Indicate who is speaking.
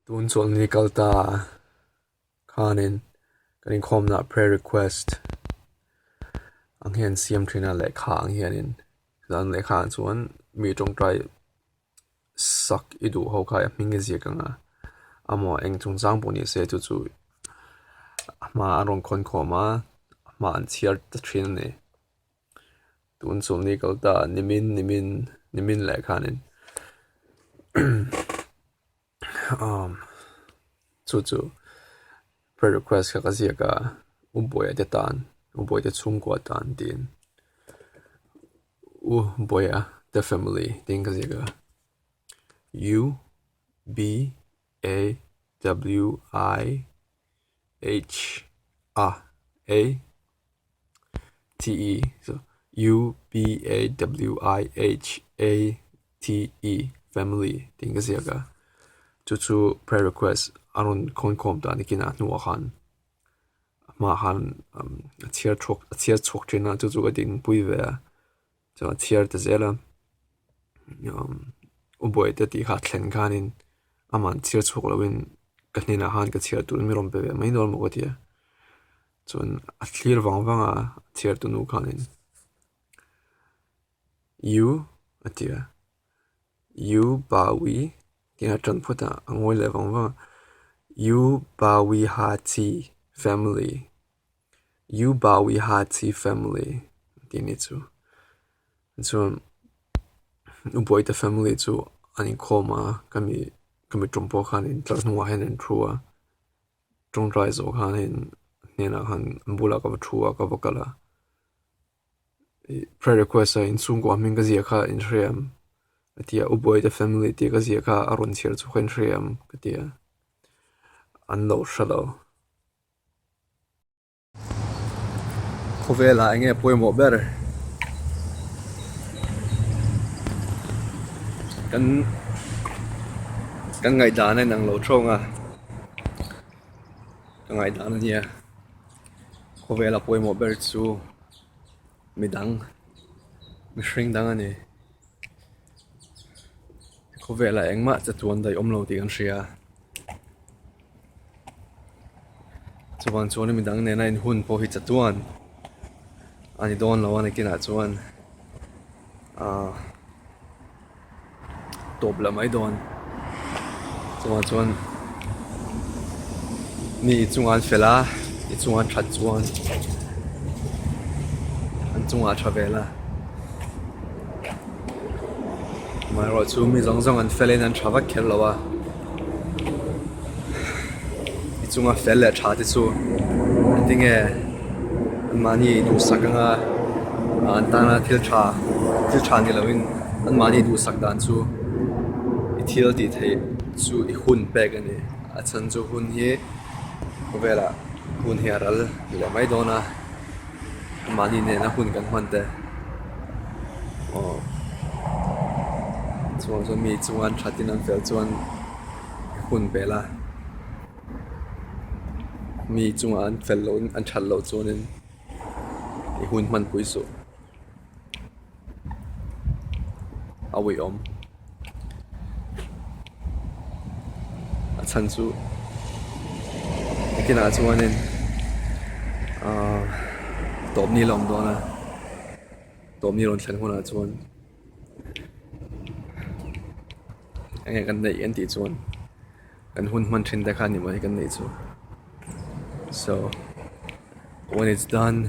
Speaker 1: Tun sol ni kalta khanin kanin khom na prayer request ang hian siam thina le kha ang hianin dan le kha chuan mi tong trai sak idu ho kha minge zia kanga amo eng chung jang boni se chu chu ma arong khon khoma ma an chiar ta thin ne tun sol ni kalta nimin le khanin chu chu prayer request ka zia ka boy de tan boy de chung kwa tan din boy the family ding ka zia ka UBAWIHATE so UBAWIHATE family ding ka zia ka chu prayer request aron khon khom ta nikina nuwa khan ma han chiar chok thina chu ka ding pui ve cha chiar ta zela boy te ti kha thlen khanin aman chiar chok lawin kanina han ka chiar tu mi rom pe mai nor mo ko tia chun a clear wanga chiar tu nu khanin u atia u ba wi tina tran phota angoi le wanga u ba wi ha chi family u ba wi ha chi family tini chu chun boy the family chu ani khoma kami trompo khanin tlas nuwa hen thua trong rai zo khanin nena khan bula ka thua ka bakala prayer request in sungwa minga zia kha in riam atia boy the family ti ka zia kha aron chher chu khen riam katia an lo shalo khovela enge poimo ber kan ngai dan nang lo thonga kan ngai dan nia khovela poimo ber chu midang mi hring dang ani khovela engma chatuan dai omlo ti kan ria chuan chuan midang ne na in hun po hi chatuan ani don lo ani kina chuan top la mai don chuan mi chungan fela i chungan that chuan an chunga thavela mai ro chu mi zong an felin an thava khel lawa i chunga fel le tha ti chu tinge mani du sakanga an tana thil tha ni lawin an mani du sak dan chu i thil ti thei chu i hun pek ani a chan chu hun hi kovela hun hi aral le mai dona mani ne na hun kan man te chuan mi chuan thatin an fel chuan hun bela mi chuan fel lo an thal lo chuanin i hun man pui su awi om a chan chu kina chuanin top ni lom dona top ni ron thlan hona chuan enge kan nei an ti chuan kan hun man thin dekha ni mai kan nei chu so when it's done